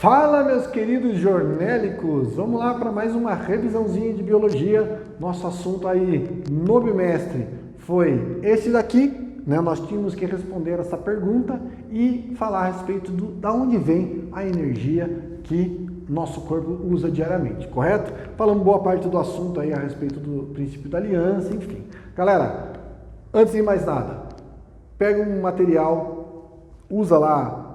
Fala, meus queridos jornélicos! Vamos lá para mais uma revisãozinha de biologia. Nosso assunto aí no bimestre foi esse daqui, né? Nós tínhamos que responder essa pergunta e falar a respeito da onde vem a energia que nosso corpo usa diariamente, correto? Falamos boa parte do assunto aí a respeito do princípio da aliança, enfim. Galera, antes de mais nada, pega um material, usa lá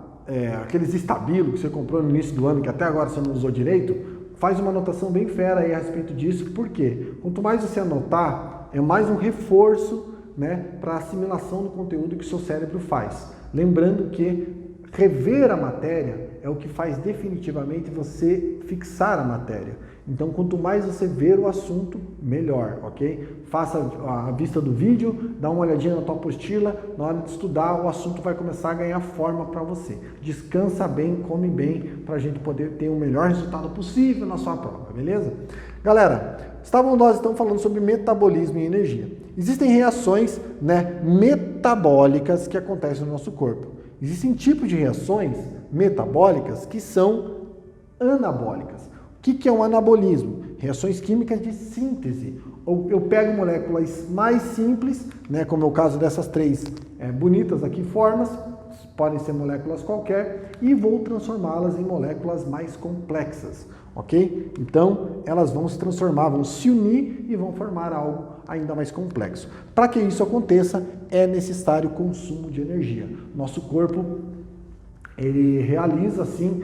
aqueles estabilos que você comprou no início do ano, que até agora você não usou direito, faz uma anotação bem fera aí a respeito disso, porque quanto mais você anotar, é mais um reforço, né, para a assimilação do conteúdo que o seu cérebro faz. Lembrando que rever a matéria é o que faz definitivamente você fixar a matéria. Então, quanto mais você ver o assunto, melhor, ok? Faça a vista do vídeo, dá uma olhadinha na tua apostila, na hora de estudar, o assunto vai começar a ganhar forma para você. Descansa bem, come bem, para a gente poder ter o melhor resultado possível na sua prova, beleza? Galera, nós estamos falando sobre metabolismo e energia. Existem reações, né, metabólicas que acontecem no nosso corpo. Existem tipos de reações metabólicas que são anabólicas. O que é um anabolismo? Reações químicas de síntese. Ou eu pego moléculas mais simples, né, como é o caso dessas três bonitas aqui formas, podem ser moléculas qualquer, e vou transformá-las em moléculas mais complexas, ok? Então, elas vão se transformar, vão se unir e vão formar algo ainda mais complexo. Para que isso aconteça, é necessário consumo de energia. Nosso corpo, ele realiza, assim,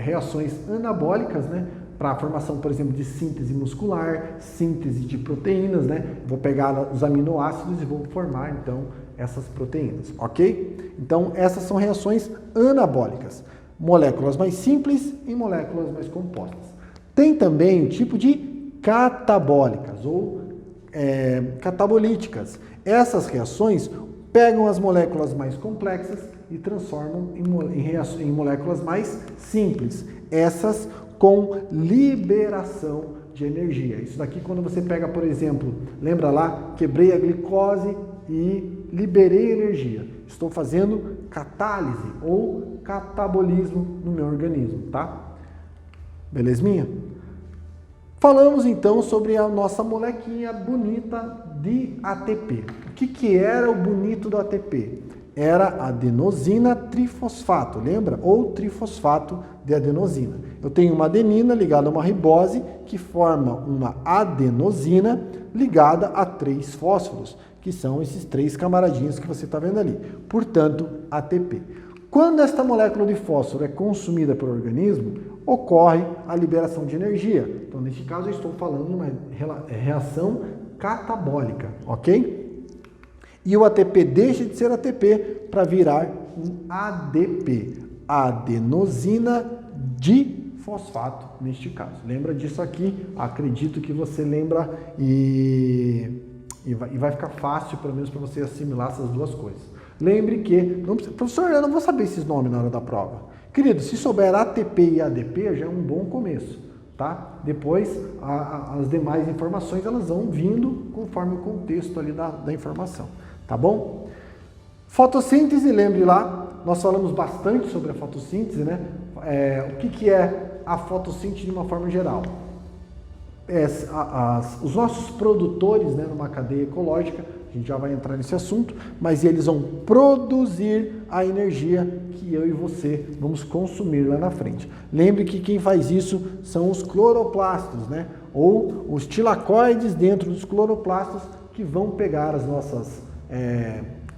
reações anabólicas, né? Para a formação, por exemplo, de síntese muscular, síntese de proteínas, né? Vou pegar os aminoácidos e vou formar, então, essas proteínas, ok? Então, essas são reações anabólicas. Moléculas mais simples e moléculas mais compostas. Tem também o tipo de catabólicas ou catabolíticas. Essas reações pegam as moléculas mais complexas e transformam em moléculas mais simples. Essas com liberação de energia. Isso daqui quando você pega, por exemplo, lembra lá, quebrei a glicose e liberei energia. Estou fazendo catálise ou catabolismo no meu organismo, tá? Belezinha? Falamos então sobre a nossa molequinha bonita de ATP. O que era o bonito do ATP? Era adenosina trifosfato, lembra? Ou trifosfato de adenosina. Eu tenho uma adenina ligada a uma ribose que forma uma adenosina ligada a 3 fósforos, que são esses 3 camaradinhos que você está vendo ali. Portanto, ATP. Quando esta molécula de fósforo é consumida pelo organismo, ocorre a liberação de energia. Então, neste caso, eu estou falando de uma reação catabólica, ok? E o ATP deixa de ser ATP para virar um ADP, adenosina difosfato, neste caso. Lembra disso aqui? Acredito que você lembra e vai ficar fácil, pelo menos, para você assimilar essas duas coisas. Lembre que, professor, eu não vou saber esses nomes na hora da prova. Querido, se souber ATP e ADP, já é um bom começo, tá? Depois, as demais informações, elas vão vindo conforme o contexto ali da informação, tá bom? Fotossíntese, lembre lá, nós falamos bastante sobre a fotossíntese, né? O que é a fotossíntese de uma forma geral? Os nossos produtores, né, numa cadeia ecológica, a gente já vai entrar nesse assunto, mas eles vão produzir a energia que eu e você vamos consumir lá na frente. Lembre que quem faz isso são os cloroplastos, né? Ou os tilacoides dentro dos cloroplastos que vão pegar as nossas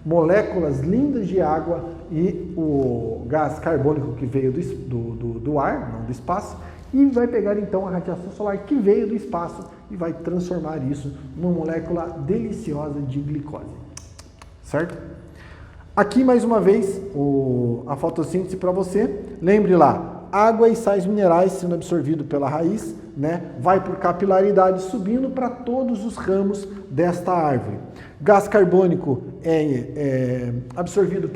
moléculas lindas de água e o gás carbônico que veio do ar, não do espaço, e vai pegar então a radiação solar que veio do espaço e vai transformar isso numa molécula deliciosa de glicose, certo? Aqui mais uma vez a fotossíntese para você. Lembre lá, água e sais minerais sendo absorvido pela raiz, né? Vai por capilaridade subindo para todos os ramos desta árvore. Gás carbônico é absorvido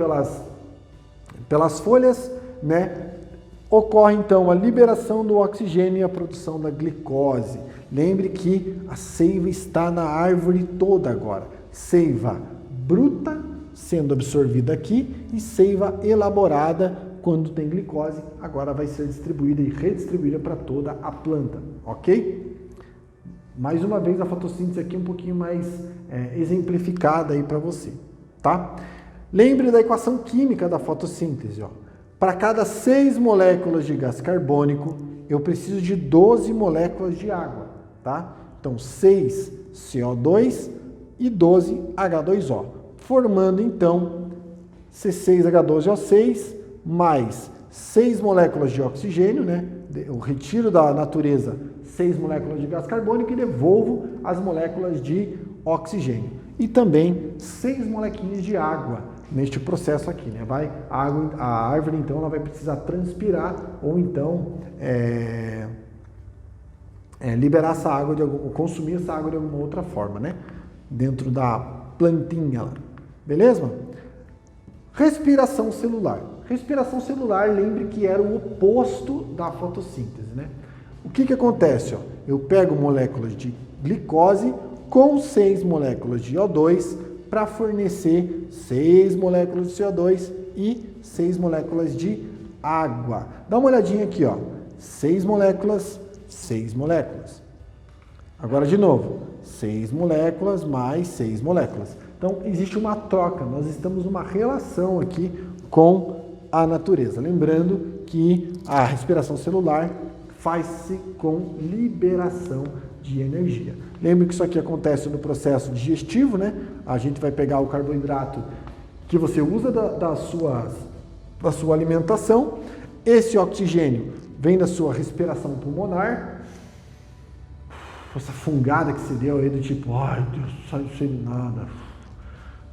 pelas folhas, né? Ocorre então a liberação do oxigênio e a produção da glicose. Lembre que a seiva está na árvore toda agora. Seiva bruta sendo absorvida aqui e seiva elaborada quando tem glicose, agora vai ser distribuída e redistribuída para toda a planta, ok? Mais uma vez a fotossíntese aqui um pouquinho mais exemplificada aí para você, tá? Lembre da equação química da fotossíntese, ó. Para cada 6 moléculas de gás carbônico, eu preciso de 12 moléculas de água, tá? Então, 6 CO2 e 12 H2O, formando então C6H12O6 mais 6 moléculas de oxigênio, né? Eu retiro da natureza 6 moléculas de gás carbônico e devolvo as moléculas de oxigênio. E também 6 molequinhas de água neste processo aqui, né? A árvore então ela vai precisar transpirar ou então liberar essa água, ou consumir essa água de alguma outra forma, né? Dentro da plantinha lá. Beleza? Respiração celular. Respiração celular, lembre que era o oposto da fotossíntese, né? O que acontece? Ó? Eu pego moléculas de glicose com 6 moléculas de O2 para fornecer 6 moléculas de CO2 e 6 moléculas de água. Dá uma olhadinha aqui, ó. 6 moléculas, 6 moléculas. Agora de novo, 6 moléculas mais 6 moléculas. Então existe uma troca, nós estamos numa relação aqui com a natureza. Lembrando que a respiração celular faz-se com liberação de energia. Lembre que isso aqui acontece no processo digestivo, né? A gente vai pegar o carboidrato que você usa da sua alimentação, esse oxigênio vem da sua respiração pulmonar, essa fungada que você deu aí do tipo, ai Deus, não sei de nada,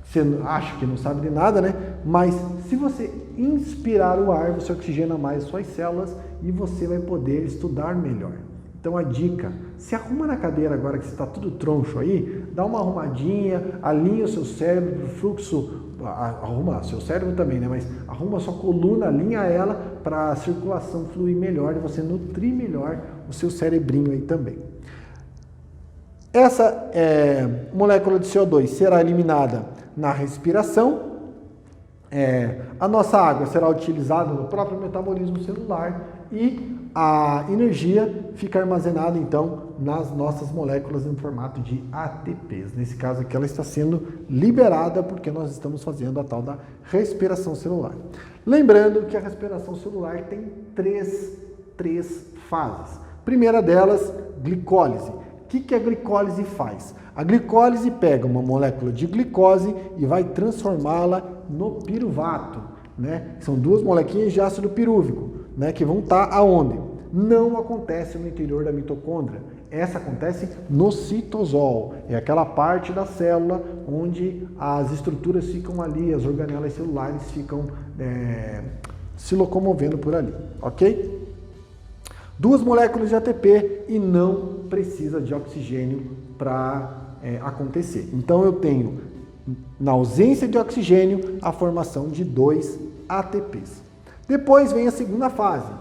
você acha que não sabe de nada, né? Mas se você inspirar o ar, você oxigena mais suas células e você vai poder estudar melhor. Então a dica, se arruma na cadeira agora que você está tudo troncho aí, dá uma arrumadinha, alinha o seu cérebro, o fluxo, arruma seu cérebro também, né? Mas arruma a sua coluna, alinha ela para a circulação fluir melhor e você nutrir melhor o seu cerebrinho aí também. Essa molécula de CO2 será eliminada na respiração, a nossa água será utilizada no próprio metabolismo celular e a energia fica armazenada então nas nossas moléculas em formato de ATPs. Nesse caso aqui ela está sendo liberada porque nós estamos fazendo a tal da respiração celular. Lembrando que a respiração celular tem três fases. Primeira delas, glicólise. O que a glicólise faz? A glicólise pega uma molécula de glicose e vai transformá-la no piruvato, né? São 2 molequinhas de ácido pirúvico, né? Que vão estar aonde? Não acontece no interior da mitocôndria. Essa acontece no citosol. É aquela parte da célula onde as estruturas ficam ali, as organelas celulares ficam se locomovendo por ali, ok? 2 moléculas de ATP e não precisa de oxigênio para acontecer. Então eu tenho, na ausência de oxigênio, a formação de 2 ATPs. Depois vem a segunda fase,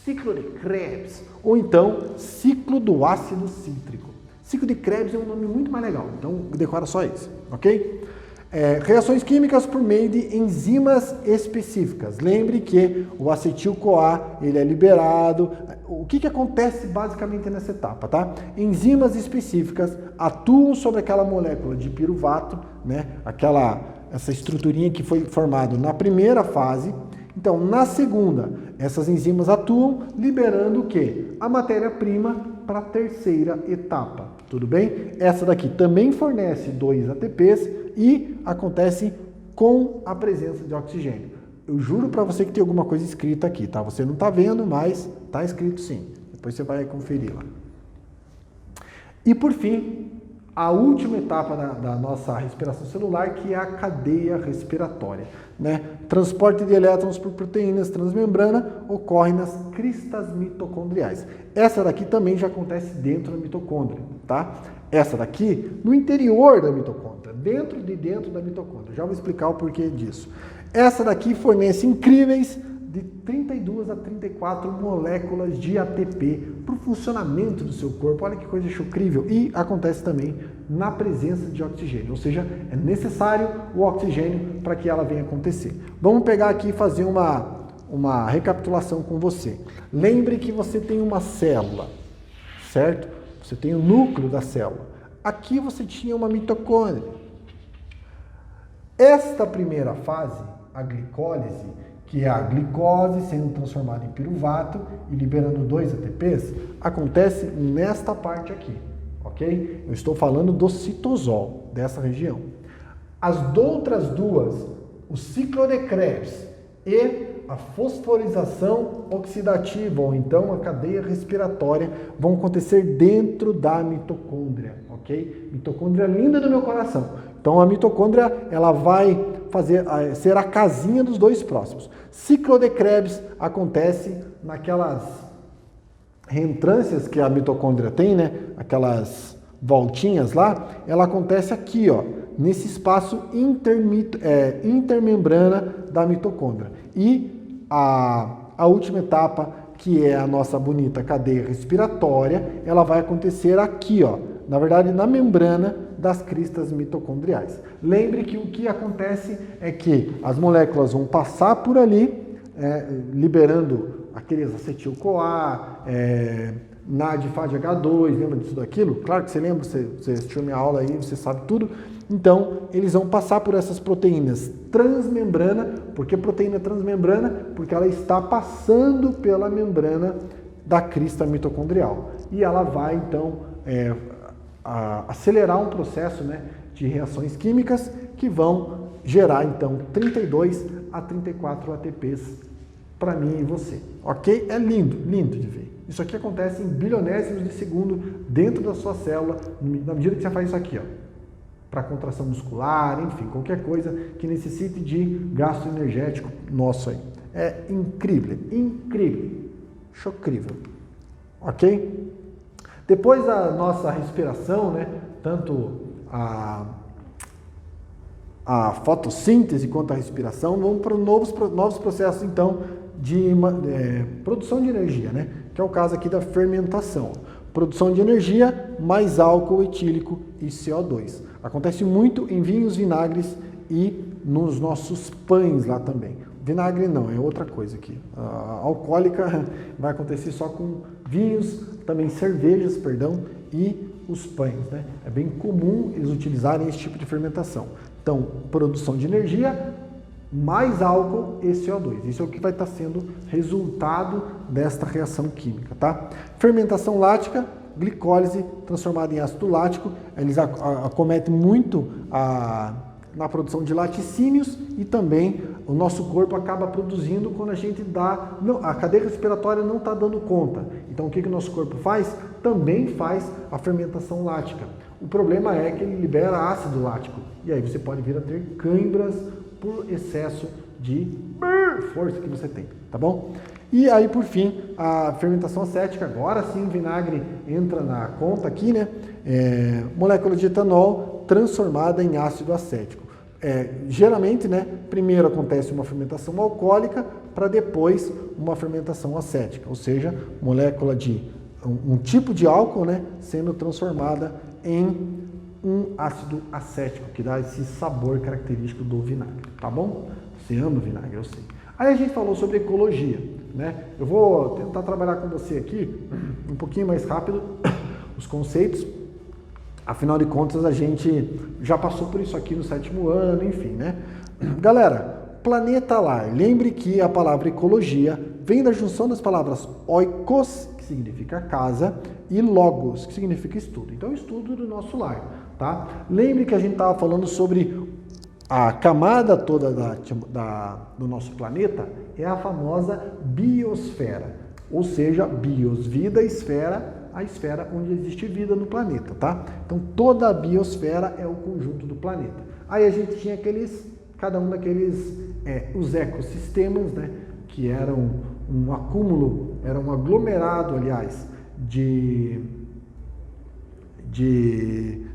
ciclo de Krebs, ou então ciclo do ácido cítrico. Ciclo de Krebs é um nome muito mais legal, então decora só esse, ok? Reações químicas por meio de enzimas específicas. Lembre que o acetil-CoA ele é liberado. O que acontece basicamente nessa etapa, tá? Enzimas específicas atuam sobre aquela molécula de piruvato, né? Essa estruturinha que foi formada na primeira fase. Então, na segunda, essas enzimas atuam liberando o quê? A matéria-prima para a terceira etapa, tudo bem? Essa daqui também fornece 2 ATPs e acontece com a presença de oxigênio. Eu juro para você que tem alguma coisa escrita aqui, tá? Você não está vendo, mas está escrito sim. Depois você vai conferir lá. E por fim, a última etapa da nossa respiração celular, que é a cadeia respiratória, né? Transporte de elétrons por proteínas transmembrana ocorre nas cristas mitocondriais. Essa daqui também já acontece dentro da mitocôndria, tá? Essa daqui no interior da mitocôndria, dentro da mitocôndria. Já vou explicar o porquê disso. Essa daqui fornece incríveis de 32 a 34 moléculas de ATP para o funcionamento do seu corpo. Olha que coisa incrível. E acontece também na presença de oxigênio, ou seja, é necessário o oxigênio para que ela venha acontecer. Vamos pegar aqui e fazer uma recapitulação com você. Lembre que você tem uma célula, certo? Você tem o núcleo da célula. Aqui você tinha uma mitocôndria. Esta primeira fase, a glicólise, que é a glicose sendo transformada em piruvato e liberando 2 ATPs, acontece nesta parte aqui, ok? Eu estou falando do citosol, dessa região. As outras duas, o ciclo de Krebs e a fosforização oxidativa, ou então a cadeia respiratória, vão acontecer dentro da mitocôndria, ok? Mitocôndria linda do meu coração. Então a mitocôndria, ela vai ser a casinha dos dois próximos. Ciclo de Krebs acontece naquelas reentrâncias que a mitocôndria tem, né? Aquelas voltinhas lá, ela acontece aqui, ó, nesse espaço intermembrana da mitocôndria. E a última etapa, que é a nossa bonita cadeia respiratória, ela vai acontecer aqui, ó, na verdade, na membrana das cristas mitocondriais. Lembre que o que acontece é que as moléculas vão passar por ali, liberando aqueles acetil-CoA, NAD-FADH2, lembra disso daquilo? Claro que você lembra, você assistiu minha aula aí, você sabe tudo. Então, eles vão passar por essas proteínas transmembrana. Por que proteína transmembrana? Porque ela está passando pela membrana da crista mitocondrial. E ela vai, então, acelerar um processo, né, de reações químicas que vão gerar, então, 32 a 34 ATPs para mim e você. Ok? É lindo, lindo de ver. Isso aqui acontece em bilionésimos de segundo dentro da sua célula, na medida que você faz isso aqui, ó, para contração muscular, enfim, qualquer coisa que necessite de gasto energético nosso aí. É incrível, incrível, chocrível. Ok? Depois da nossa respiração, né, tanto a fotossíntese quanto a respiração, vamos para novos processos, então, de produção de energia, né, que é o caso aqui da fermentação. Produção de energia mais álcool etílico e CO2. Acontece muito em vinhos, vinagres e nos nossos pães lá também. Vinagre não, é outra coisa aqui. A alcoólica vai acontecer só com vinhos, também cervejas, perdão, e os pães, né? É bem comum eles utilizarem esse tipo de fermentação. Então, produção de energia, mais álcool e CO2. Isso é o que vai estar sendo resultado desta reação química, tá? Fermentação lática, glicólise transformada em ácido lático, eles acometem muito na produção de laticínios e também o nosso corpo acaba produzindo quando a gente a cadeia respiratória não está dando conta. Então o que o nosso corpo faz? Também faz a fermentação lática. O problema é que ele libera ácido lático e aí você pode vir a ter câimbras por excesso de força que você tem, tá bom? E aí, por fim, a fermentação acética, agora sim o vinagre entra na conta aqui, né? Molécula de etanol transformada em ácido acético. Geralmente, né, primeiro acontece uma fermentação alcoólica para depois uma fermentação acética, ou seja, molécula de um tipo de álcool, né, sendo transformada em um ácido acético, que dá esse sabor característico do vinagre, tá bom? Você ama vinagre, eu sei. Aí a gente falou sobre ecologia, né? Eu vou tentar trabalhar com você aqui um pouquinho mais rápido os conceitos. Afinal de contas, a gente já passou por isso aqui no 7º ano, enfim, né? Galera, planeta lar. Lembre que a palavra ecologia vem da junção das palavras oikos, que significa casa, e logos, que significa estudo. Então, estudo do nosso lar, tá? Lembre que a gente estava falando sobre a camada toda do nosso planeta, é a famosa biosfera, ou seja, bios, vida, esfera, a esfera onde existe vida no planeta, tá? Então, toda a biosfera é o conjunto do planeta. Aí a gente tinha cada um daqueles, os ecossistemas, né? Que eram um acúmulo, era um aglomerado, aliás, de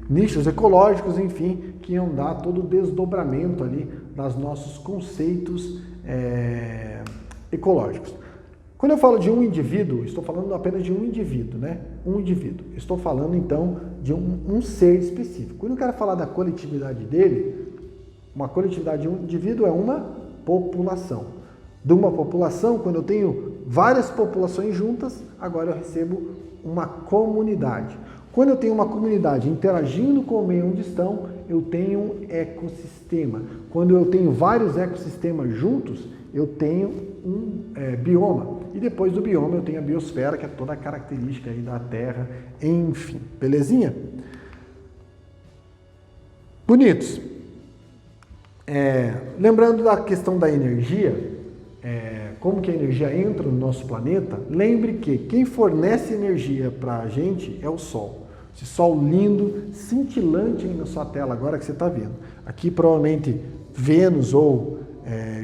nichos ecológicos, enfim, que iam dar todo o desdobramento ali dos nossos conceitos ecológicos. Quando eu falo de um indivíduo, estou falando apenas de um indivíduo, né? Um indivíduo. Estou falando, então, de um ser específico. Quando eu quero falar da coletividade dele, uma coletividade de um indivíduo é uma população. de uma população, quando eu tenho várias populações juntas, agora eu recebo uma comunidade. Quando eu tenho uma comunidade interagindo com o meio onde estão, eu tenho um ecossistema. Quando eu tenho vários ecossistemas juntos, eu tenho um bioma. E depois do bioma eu tenho a biosfera, que é toda a característica aí da Terra, enfim. Belezinha? Bonitos. Lembrando da questão da energia, como que a energia entra no nosso planeta, lembre que quem fornece energia para a gente é o Sol. Esse Sol lindo, cintilante aí na sua tela agora que você está vendo. Aqui provavelmente Vênus ou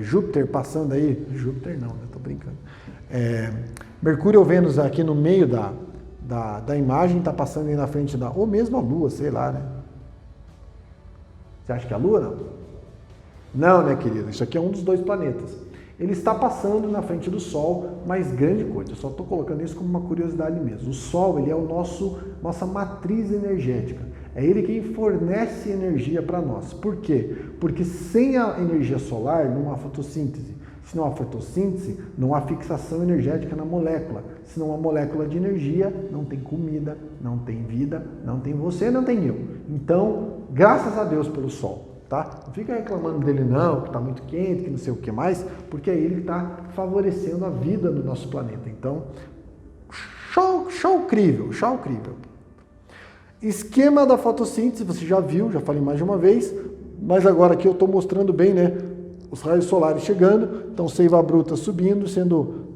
Júpiter passando aí, Júpiter não, estou brincando. Mercúrio ou Vênus aqui no meio da imagem está passando aí na frente ou mesmo a Lua, sei lá, né? Você acha que é a Lua não? Não, né, querido? Isso aqui é um dos dois planetas. Ele está passando na frente do Sol, mas grande coisa, eu só estou colocando isso como uma curiosidade mesmo. O Sol, ele é nossa matriz energética. É ele quem fornece energia para nós. Por quê? Porque sem a energia solar não há fotossíntese. Se não há fotossíntese, não há fixação energética na molécula. Se não há molécula de energia, não tem comida, não tem vida, não tem você, não tem eu. Então, graças a Deus pelo Sol. Tá? Não fica reclamando dele não, que está muito quente, que não sei o que mais, porque é ele que está favorecendo a vida no nosso planeta. Então, show incrível. Esquema da fotossíntese, você já viu, já falei mais de uma vez, mas agora aqui eu estou mostrando bem, né? Os raios solares chegando, então seiva bruta subindo, sendo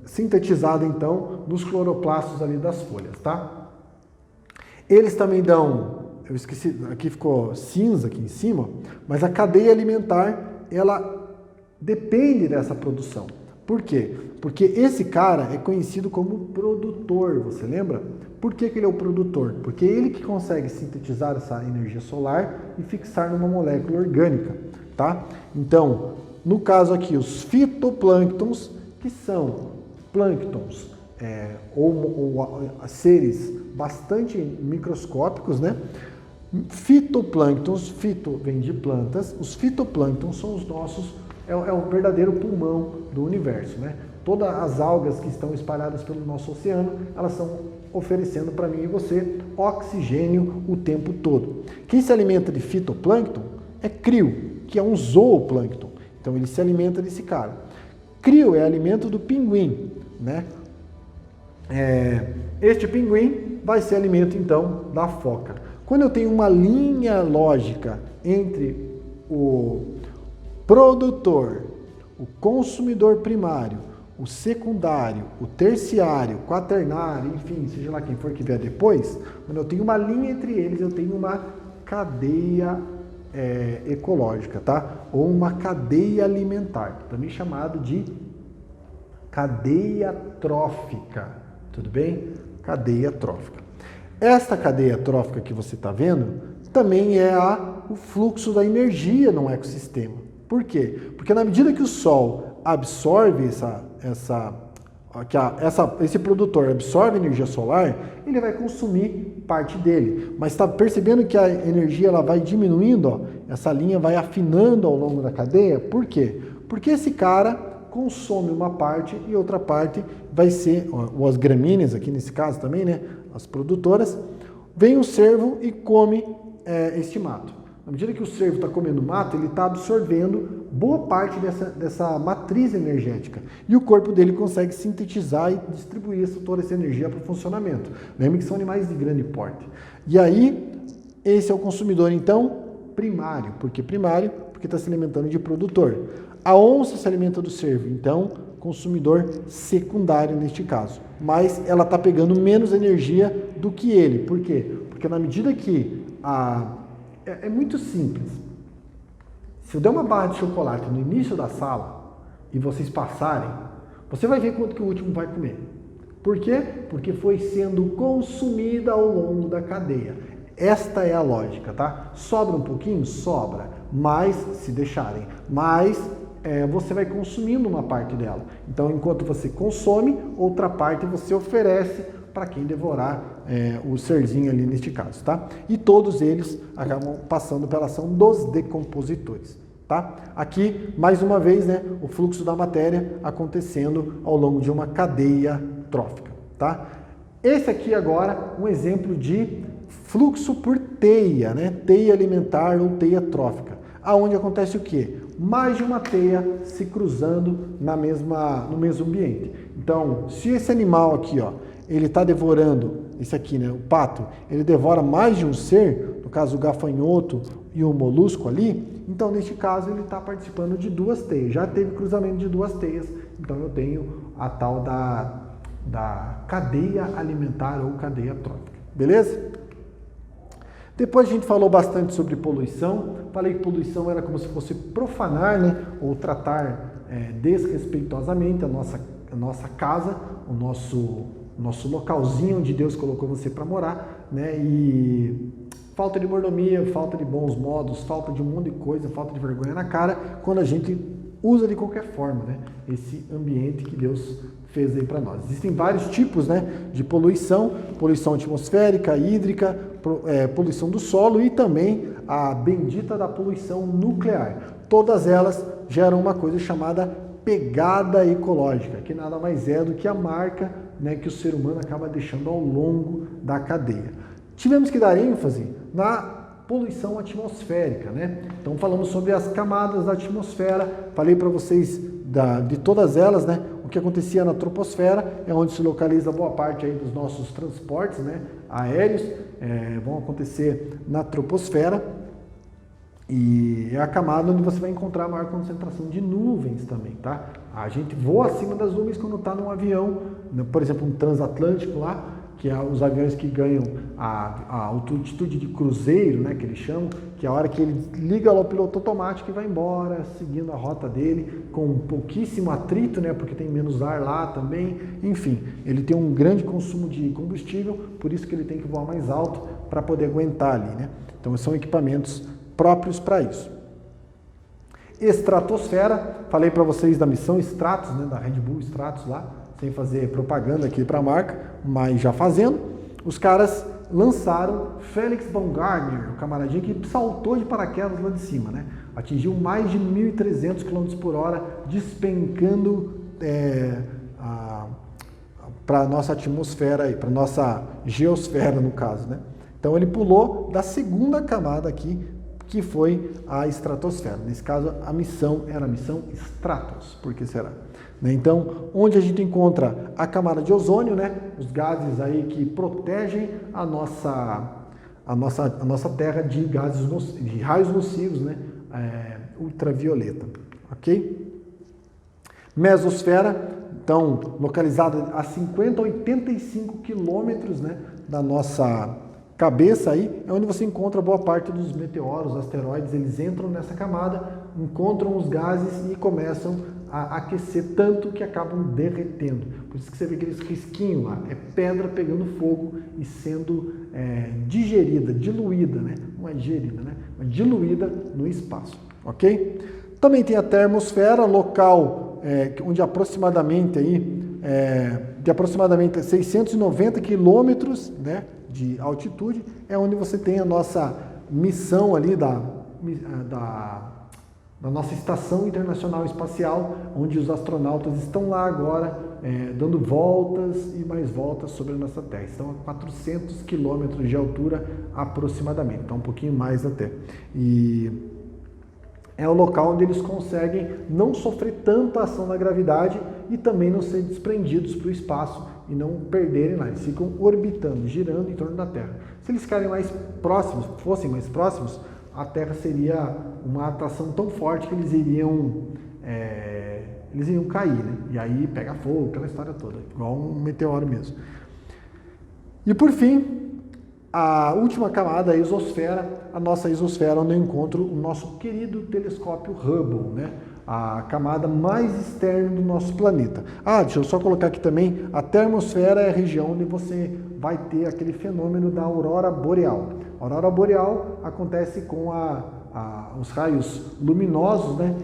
sintetizada então nos cloroplastos ali das folhas, tá? Eles também dão, eu esqueci, aqui ficou cinza aqui em cima, mas a cadeia alimentar, ela depende dessa produção. Por quê? Porque esse cara é conhecido como produtor, você lembra? Por que ele é o produtor? Porque é ele que consegue sintetizar essa energia solar e fixar numa molécula orgânica, tá? Então, no caso aqui, os fitoplânctons, que são plânctons, ou seres bastante microscópicos, né? Fitoplânctons, fito vem de plantas, os fitoplânctons são os nossos, é o verdadeiro pulmão do universo, né? Todas as algas que estão espalhadas pelo nosso oceano, elas estão oferecendo para mim e você oxigênio o tempo todo. Quem se alimenta de fitoplâncton é crio, que é um zooplâncton. Então ele se alimenta desse cara. Crio é alimento do pinguim, né? Este pinguim vai ser alimento então da foca. Quando eu tenho uma linha lógica entre o produtor, o consumidor primário, o secundário, o terciário, o quaternário, enfim, seja lá quem for que vier depois, quando eu tenho uma linha entre eles, eu tenho uma cadeia ecológica, tá? Ou uma cadeia alimentar, também chamado de cadeia trófica, tudo bem? Cadeia trófica. Esta cadeia trófica que você está vendo também é o fluxo da energia no ecossistema. Por quê? Porque na medida que o Sol absorve esse produtor absorve energia solar, ele vai consumir parte dele. Mas está percebendo que a energia ela vai diminuindo, ó, essa linha vai afinando ao longo da cadeia? Por quê? Porque esse cara consome uma parte e outra parte vai ser, ou as gramíneas aqui nesse caso também, né? As produtoras, vem o cervo e come este mato. Na medida que o cervo está comendo mato, ele está absorvendo boa parte dessa matriz energética. E o corpo dele consegue sintetizar e distribuir toda essa energia para o funcionamento. Lembre que são animais de grande porte. E aí, esse é o consumidor, então, primário. Por que primário? Porque está se alimentando de produtor. A onça se alimenta do cervo, então, consumidor secundário neste caso. Mas ela está pegando menos energia do que ele. Por quê? Porque na medida que é muito simples. Se eu der uma barra de chocolate no início da sala e vocês passarem, você vai ver quanto que o último vai comer. Por quê? Porque foi sendo consumida ao longo da cadeia. Esta é a lógica, tá? Sobra um pouquinho? Sobra. Mas, se deixarem, você vai consumindo uma parte dela. Então, enquanto você consome, outra parte você oferece para quem devorar o serzinho ali neste caso, tá? E todos eles acabam passando pela ação dos decompositores, tá? tá? Aqui, mais uma vez, né, o fluxo da matéria acontecendo ao longo de uma cadeia trófica, tá? Esse aqui agora, um exemplo de fluxo por teia, né? Teia alimentar ou teia trófica. Aonde acontece o quê? Mais de uma teia se cruzando no mesmo ambiente. Então, se esse animal aqui, ó, ele está devorando, esse aqui, né, o pato, ele devora mais de um ser, no caso o gafanhoto e o molusco ali, então neste caso ele está participando de duas teias, já teve cruzamento de duas teias, então eu tenho a tal da cadeia alimentar ou cadeia trófica, beleza? Depois a gente falou bastante sobre poluição, falei que poluição era como se fosse profanar, né, ou tratar desrespeitosamente a nossa casa, o nosso localzinho onde Deus colocou você para morar, né, e falta de mordomia, falta de bons modos, falta de um monte de coisa, falta de vergonha na cara, quando a gente usa de qualquer forma, né, esse ambiente que Deus fez aí para nós. Existem vários tipos, né, de poluição atmosférica, hídrica, poluição do solo e também a bendita da poluição nuclear. Todas elas geram uma coisa chamada pegada ecológica, que nada mais é do que a marca, né, que o ser humano acaba deixando ao longo da cadeia. Tivemos que dar ênfase na poluição atmosférica, né? Então falamos sobre as camadas da atmosfera, falei para vocês de todas elas, né? O que acontecia na troposfera é onde se localiza boa parte aí dos nossos transportes, né, aéreos, vão acontecer na troposfera, e é a camada onde você vai encontrar a maior concentração de nuvens também, tá? A gente voa acima das nuvens quando está num avião, por exemplo, um transatlântico lá, que é os aviões que ganham a altitude de cruzeiro, né, que eles chamam, que é a hora que ele liga lá o piloto automático e vai embora, seguindo a rota dele, com pouquíssimo atrito, né, porque tem menos ar lá também. Enfim, ele tem um grande consumo de combustível, por isso que ele tem que voar mais alto para poder aguentar ali, né? Então são equipamentos próprios para isso. Estratosfera, falei para vocês da missão Stratos, né, da Red Bull Stratos lá, sem fazer propaganda aqui para a marca, mas já fazendo, os caras lançaram Felix Baumgartner, o camaradinho que saltou de paraquedas lá de cima, né? Atingiu mais de 1.300 km por hora, despencando para a nossa atmosfera, para a nossa geosfera no caso, né? Então ele pulou da segunda camada aqui, que foi a estratosfera. Nesse caso, a missão era a missão Stratos. Por que será? Então, onde a gente encontra a camada de ozônio, né? Os gases aí que protegem a nossa Terra de gases de raios nocivos, né? Ultravioleta, ok? Mesosfera, então, localizada a 50 a 85 quilômetros, né, da nossa cabeça aí, é onde você encontra boa parte dos meteoros, asteroides, eles entram nessa camada, encontram os gases e começam a aquecer tanto que acabam derretendo. Por isso que você vê aqueles risquinhos lá, é pedra pegando fogo e sendo digerida, diluída, né? Não é digerida, né? Mas diluída no espaço, ok? Também tem a termosfera, local onde aproximadamente de aproximadamente 690 quilômetros, né, de altitude, é onde você tem a nossa missão ali da nossa Estação Internacional Espacial, onde os astronautas estão lá agora, dando voltas e mais voltas sobre a nossa Terra. Estão a 400 quilômetros de altura aproximadamente, então um pouquinho mais até. E é o local onde eles conseguem não sofrer tanta ação da gravidade e também não ser desprendidos para o espaço e não perderem lá. Eles ficam orbitando, girando em torno da Terra. Se eles ficarem mais próximos, fossem mais próximos, a Terra seria uma atração tão forte que eles iriam cair, né? E aí pega fogo, aquela história toda, igual um meteoro mesmo. E por fim, a última camada, a exosfera, a nossa exosfera, onde eu encontro o nosso querido telescópio Hubble, né? A camada mais externa do nosso planeta. Deixa eu só colocar aqui também, a termosfera é a região onde você vai ter aquele fenômeno da aurora boreal. A aurora boreal acontece com os raios luminosos, né,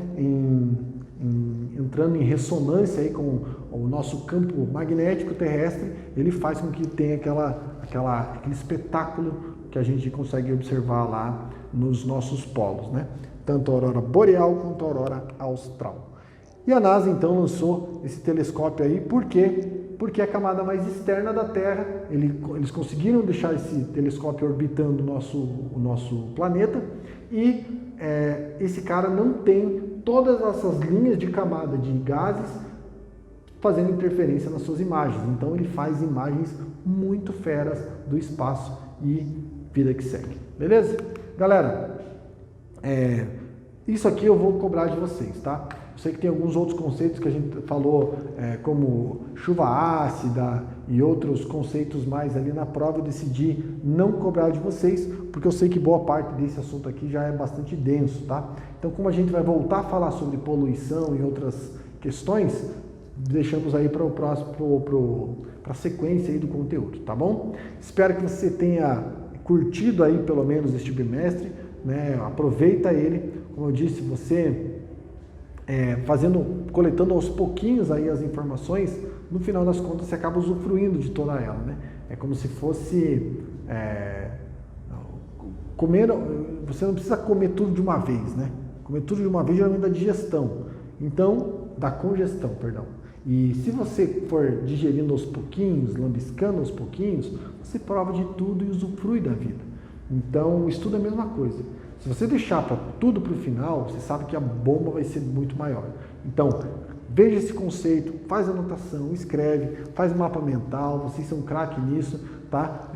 entrando em ressonância aí com o nosso campo magnético terrestre, ele faz com que tenha aquele espetáculo que que a gente consegue observar lá nos nossos polos, né? Tanto a aurora boreal quanto a aurora austral. E a NASA então lançou esse telescópio aí, por quê? Porque é a camada mais externa da Terra, eles conseguiram deixar esse telescópio orbitando o nosso planeta e esse cara não tem todas essas linhas de camada de gases fazendo interferência nas suas imagens. Então ele faz imagens muito feras do espaço e vida que segue. Beleza? Galera, isso aqui eu vou cobrar de vocês, tá? Eu sei que tem alguns outros conceitos que a gente falou, como chuva ácida e outros conceitos mais ali na prova. Eu decidi não cobrar de vocês, porque eu sei que boa parte desse assunto aqui já é bastante denso, tá? Então, como a gente vai voltar a falar sobre poluição e outras questões, deixamos aí para a sequência aí do conteúdo, tá bom? Espero que você tenha curtido aí pelo menos este bimestre, né? Aproveita ele, como eu disse, você coletando aos pouquinhos aí as informações, no final das contas você acaba usufruindo de toda ela, né? É como se fosse comer, você não precisa comer tudo de uma vez, né? Comer tudo de uma vez geralmente dá digestão, então dá congestão, perdão. E se você for digerindo aos pouquinhos, lambiscando aos pouquinhos, você prova de tudo e usufrui da vida. Então o estudo é a mesma coisa. Se você deixar tudo para o final, você sabe que a bomba vai ser muito maior. Então, veja esse conceito, faz anotação, escreve, faz mapa mental, vocês são craque nisso, tá?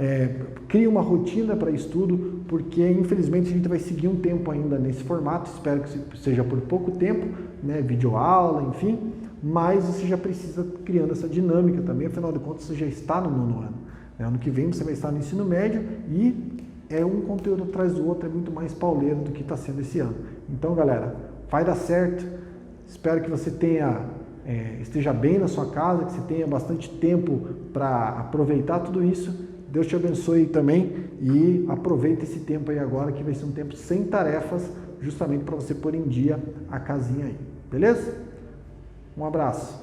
Cria uma rotina para estudo, porque infelizmente a gente vai seguir um tempo ainda nesse formato, espero que seja por pouco tempo, né? Videoaula, enfim, mas você já precisa criando essa dinâmica também, afinal de contas você já está no 9º ano. Né? Ano que vem você vai estar no ensino médio e um conteúdo atrás do outro, é muito mais pauleiro do que está sendo esse ano. Então, galera, vai dar certo. Espero que você esteja bem na sua casa, que você tenha bastante tempo para aproveitar tudo isso. Deus te abençoe também e aproveita esse tempo aí agora, que vai ser um tempo sem tarefas, justamente para você pôr em dia a casinha aí. Beleza? Um abraço.